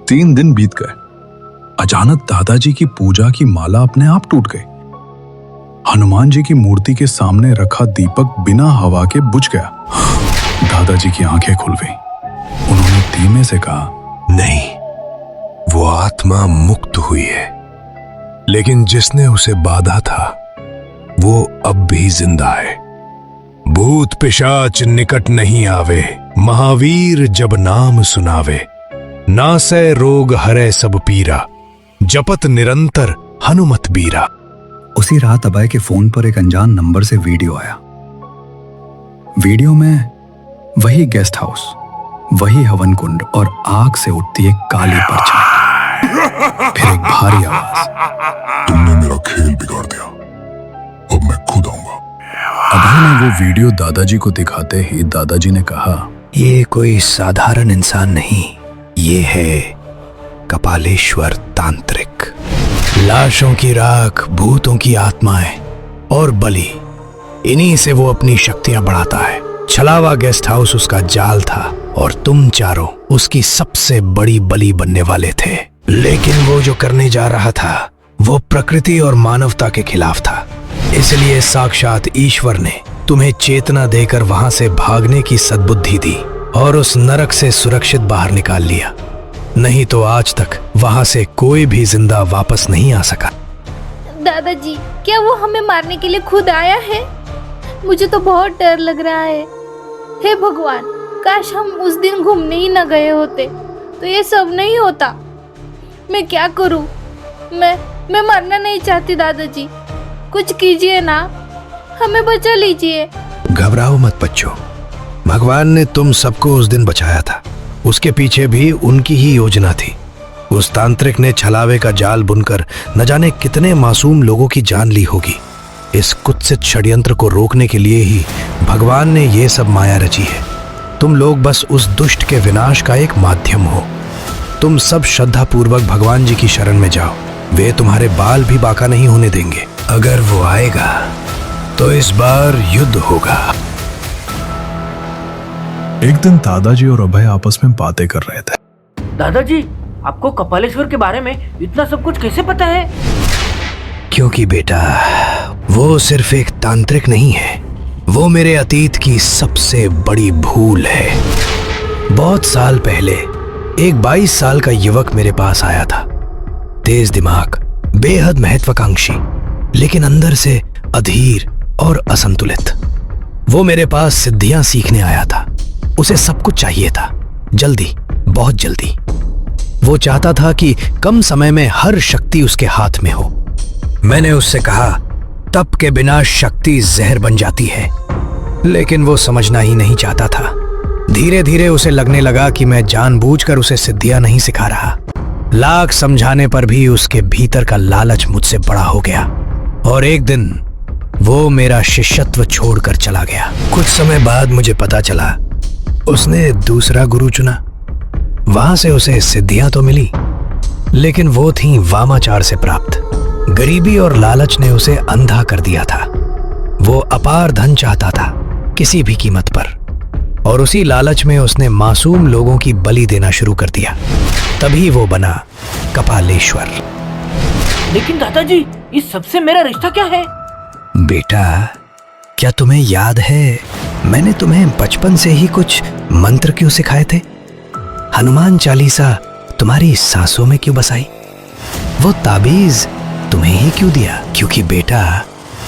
3 दिन बीत गए। अचानक दादाजी की पूजा की माला अपने आप टूट गई। हनुमान जी की मूर्ति के सामने रखा दीपक बिना हवा के बुझ गया। दादाजी की आंखें खुल गईं। उन्होंने धीमे से कहा, नहीं, वो आत्मा मुक्त हुई है, लेकिन जिसने उसे बांधा था वो अब भी जिंदा है। भूत पिशाच निकट नहीं आवे, महावीर जब नाम सुनावे। नासै रोग हरै सब पीरा, जपत निरंतर हनुमत बीरा। उसी रात अभय के फोन पर एक अनजान नंबर से वीडियो आया। वीडियो में वही गेस्ट हाउस, वही हवन कुंड और आग से उठती एक काली परछाई। फिर एक भारी आवाज, तुमने मेरा खेल बिगाड़ दिया, अब मैं खुद आऊंगा। अभय ने वो वीडियो दादाजी को दिखाते ही दादाजी ने कहा, ये कोई साधारण इंसान नहीं, ये है कपालेश्वर तांत्रिक। लाशों की राख, भूतों की आत्माएं और बलि, इन्हीं से वो अपनी शक्तियां बढ़ाता है। छलावा गेस्ट हाउस उसका जाल था और तुम चारों उसकी सबसे बड़ी बलि बनने वाले थे। लेकिन वो जो करने जा रहा था वो प्रकृति और मानवता के खिलाफ था। इसलिए साक्षात ईश्वर ने तुम्हें चेतना देकर वहां से भागने की सद्बुद्धि दी और उस नरक से सुरक्षित बाहर निकाल लिया। नहीं तो आज तक वहां से कोई भी जिंदा वापस नहीं आ सका। दादाजी, क्या वो हमें मारने के लिए खुद आया है? मुझे तो बहुत डर लग रहा है। हे भगवान, काश हम उस दिन घूमने ही न गए होते तो ये सब नहीं होता। मैं क्या करूं? मैं मरना नहीं चाहती दादाजी, कुछ कीजिए ना, हमें बचा लीजिए। घबराओ मत बच्चों, भगवान ने तुम सबको उस दिन बचाया था। उसके पीछे भी उनकी ही योजना थी। उस तांत्रिक ने छलावे का जाल बुनकर न जाने कितने मासूम लोगों की जान ली होगी। इस कुत्सित षड्यंत्र को रोकने के लिए ही भगवान ने ये सब माया रची है। तुम लोग बस उस दुष्ट के विनाश का एक माध्यम हो। तुम सब श्रद्धा पूर्वक भगवान जी की शरण में जाओ, वे तुम्हारे बाल भी बाका नहीं होने देंगे। अगर वो आएगा तो इस बार युद्ध होगा। एक दिन दादाजी और अभय आपस में बातें कर रहे थे। दादाजी, आपको कपालेश्वर के बारे में इतना सब कुछ कैसे पता है? क्योंकि बेटा, वो सिर्फ एक तांत्रिक नहीं है, वो मेरे अतीत की सबसे बड़ी भूल है। बहुत साल पहले एक 22 साल का युवक मेरे पास आया था। तेज दिमाग, बेहद महत्वाकांक्षी, लेकिन अंदर से अधीर और असंतुलित। वो मेरे पास सिद्धियां सीखने आया था। उसे सब कुछ चाहिए था, जल्दी, बहुत जल्दी। वो चाहता था कि कम समय में हर शक्ति उसके हाथ में हो। मैंने उससे कहा, तप के बिना शक्ति जहर बन जाती है, लेकिन वो समझना ही नहीं चाहता था। धीरे धीरे उसे लगने लगा कि मैं जानबूझकर उसे सिद्धियां नहीं सिखा रहा। लाख समझाने पर भी उसके भीतर का लालच मुझसे बड़ा हो गया और एक दिन वो मेरा शिष्यत्व छोड़कर चला गया। कुछ समय बाद मुझे पता चला उसने दूसरा गुरु चुना। वहां से उसे सिद्धियां तो मिली, लेकिन वो थीं वामाचार से प्राप्त। गरीबी और लालच ने उसे अंधा कर दिया था। वो अपार धन चाहता था, किसी भी कीमत पर, और उसी लालच में उसने मासूम लोगों की बलि देना शुरू कर दिया। तभी वो बना कपालेश्वर। लेकिन दादाजी, इस सबसे मेरा रिश्ता क्या है? बेटा, क्या तुम्हें याद है मैंने तुम्हें बचपन से ही कुछ मंत्र क्यों सिखाए थे? हनुमान चालीसा तुम्हारी सांसों में क्यों बसाई? वो ताबीज तुम्हें ही क्यों दिया? क्योंकि बेटा,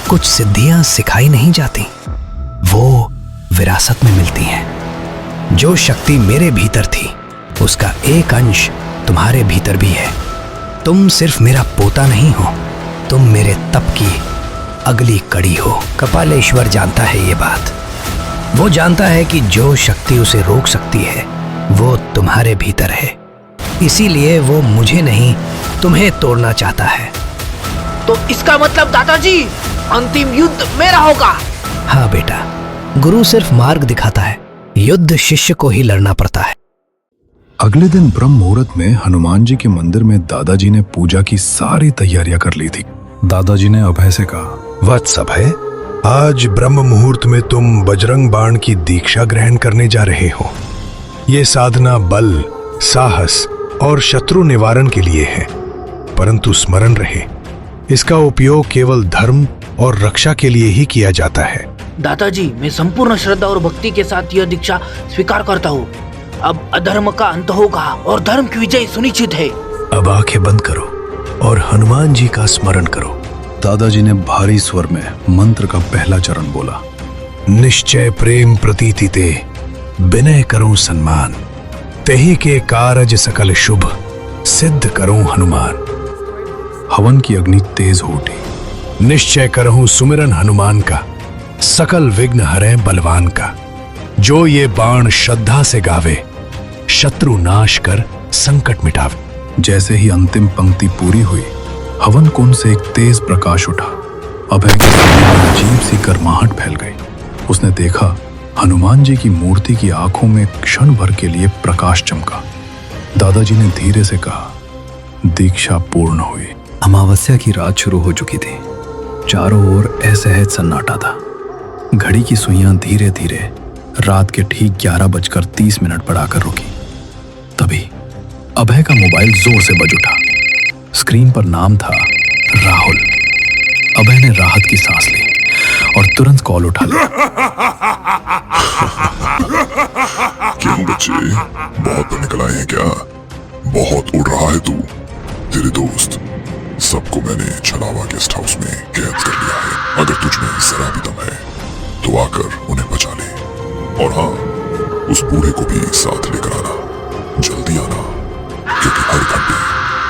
कुछ सिद्धियां सिखाई नहीं जाती, वो विरासत में मिलती हैं। जो शक्ति मेरे भीतर थी उसका एक अंश तुम्हारे भीतर भी है। तुम सिर्फ मेरा पोता नहीं हो, तुम मेरे तप की अगली कड़ी हो। कपालेश्वर जानता है ये बात। वो जानता है कि जो शक्ति उसे रोक सकती है वो तुम्हारे भीतर है। इसीलिए वो मुझे नहीं, तुम्हें तोड़ना चाहता है। तो इसका मतलब दादाजी, अंतिम युद्ध मेरा होगा? हाँ बेटा, गुरु सिर्फ मार्ग दिखाता है, युद्ध शिष्य को ही लड़ना पड़ता है। अगले दिन ब्रह्म मुहूर्त में हनुमान जी के मंदिर में दादाजी ने पूजा की सारी तैयारियां कर ली थी। दादाजी ने अभय से कहा, वत्स अभय, आज ब्रह्म मुहूर्त में तुम बजरंग बाण की दीक्षा ग्रहण करने जा रहे हो। ये साधना बल, साहस और शत्रु निवारण के लिए है, परंतु स्मरण रहे इसका उपयोग केवल धर्म और रक्षा के लिए ही किया जाता है। दादाजी, मैं संपूर्ण श्रद्धा और भक्ति के साथ यह दीक्षा स्वीकार करता हूँ। अब अधर्म का अंत होगा और धर्म की विजय सुनिश्चित है। अब आंखें बंद करो और हनुमान जी का स्मरण करो। दादाजी ने भारी स्वर में मंत्र का पहला चरण बोला। निश्चय प्रेम प्रतीति ते, विनय करूं सन्मान, तेहि के कारज सकल शुभ, सिद्ध करूं हनुमान। हवन की अग्नि तेज हो उठी। निश्चय करहूं सुमिरन हनुमान का, सकल विघ्न हरै बलवान का। जो ये बाण श्रद्धा से गावे, शत्रु नाश कर संकट मिटावे। जैसे ही अंतिम पंक्ति पूरी हुई, हवन कुंड से एक तेज प्रकाश उठा। अभय के सीने में अजीब सी गर्माहट फैल गई। उसने देखा हनुमान जी की मूर्ति की आंखों में क्षण भर के लिए प्रकाश चमका। दादाजी ने धीरे से कहा, दीक्षा पूर्ण हुई। अमावस्या की रात शुरू हो चुकी थी। चारों ओर असहज सन्नाटा था। घड़ी की सुइयां धीरे धीरे रात के ठीक 11:30 पर आकर रुकी। तभी अभय का मोबाइल जोर से बज उठा। स्क्रीन पर नाम था राहुल। अभय ने राहत की सांस ली और तुरंत कॉल उठा लिया। क्यों बच्चे, बहुत पर निकल आए हैं क्या? बहुत उड़ रहा है तू। तेरे दोस्त सबको मैंने छलावा गेस्ट हाउस में कैद कर लिया है। अगर तुझ में जरा भी दम है तो आकर उन्हें बचा ले। और हाँ, उस बूढ़े को भी साथ लेकर आना। जल्दी आना, क्योंकि हर घंटे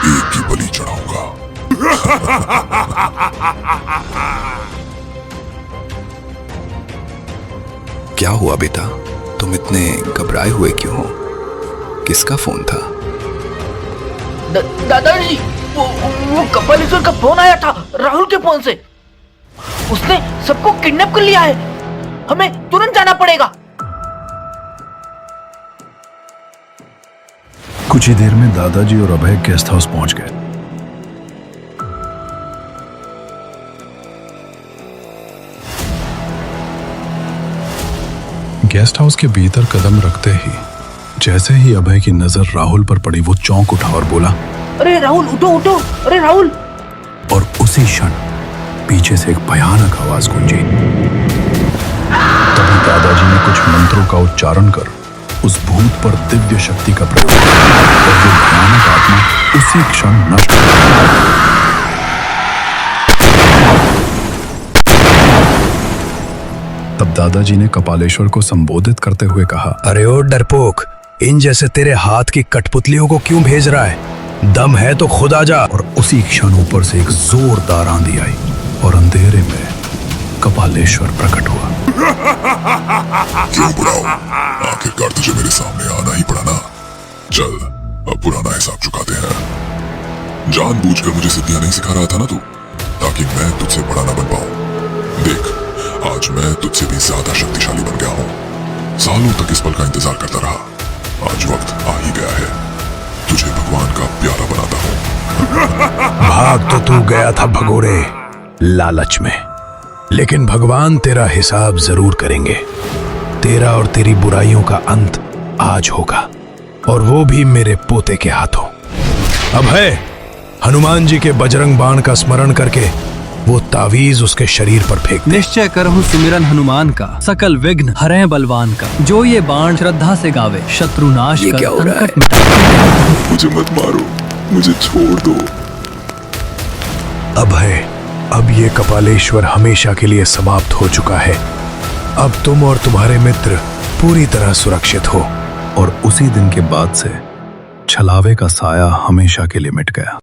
एक की बलि चढ़ाऊंगा। क्या हुआ बेटा, तुम इतने घबराए हुए क्यों हो? किसका फोन था? दादाजी, वो कपालेश्वर का फोन आया था, राहुल के फोन से। उसने सबको किडनैप कर लिया है। हमें तुरंत जाना पड़ेगा। कुछ ही देर में दादाजी और अभय गेस्ट हाउस पहुंच गए। गेस्ट हाउस के भीतर कदम रखते ही जैसे ही अभय की नजर राहुल पर पड़ी, वो चौंक उठा और बोला, अरे राहुल, उठो उठो, अरे राहुल। और उसी क्षण पीछे से एक भयानक आवाज गूंजी। तभी दादाजी ने कुछ मंत्रों का उच्चारण कर उस भूत पर दिव्य शक्ति का प्रयोग किया और वो भयानक आत्मा उसी क्षण नष्ट हो गई। तब दादाजी ने कपालेश्वर को संबोधित करते हुए कहा, अरे ओ डरपोक, इन जैसे तेरे हाथ की कठपुतलियों को क्यों भेज रहा है? दम है तो खुद आ जा। और उसी क्षण ऊपर से एक जोरदार आंधी आई और अंधेरे में कपालेश्वर प्रकट हुआ। क्यों बुलाओ? आखिरकार तुझे मेरे सामने आना ही पड़ा ना। चल, अब पुराना हिसाब चुकाते हैं। जानबूझकर मुझे सिद्धियां नहीं सिखा रहा था ना तू, ताकि मैं तुझसे बड़ा ना बन पाऊं। देख, आज मैं तुझसे भी ज्यादा शक्तिशाली बन गया हूं। सालों तक इस पल का इंतजार करता रहा। आज वक्त आ ही गया है। तुझे भगवान का प्यारा बनाता हूं। भाग तो तू गया था भगोरे, लालच में, लेकिन भगवान तेरा हिसाब जरूर करेंगे। तेरा और तेरी बुराइयों का अंत आज होगा, और वो भी मेरे पोते के हाथों। अब है हनुमान जी के बजरंग बाण का स्मरण करके वो तावीज उसके शरीर पर फेंक दे। निश्चय करहूं सुमिरन हनुमान का, सकल विघ्न हरै बलवान का। जो ये बाण श्रद्धा से गावे, शत्रु नाश कर संकट मिटावे। मुझे मत मारो, मुझे छोड़ दो। अब है, अब ये कपालेश्वर हमेशा के लिए समाप्त हो चुका है। अब तुम और तुम्हारे मित्र पूरी तरह सुरक्षित हो। और उसी दिन के बाद से छलावे का साया हमेशा के लिए मिट गया।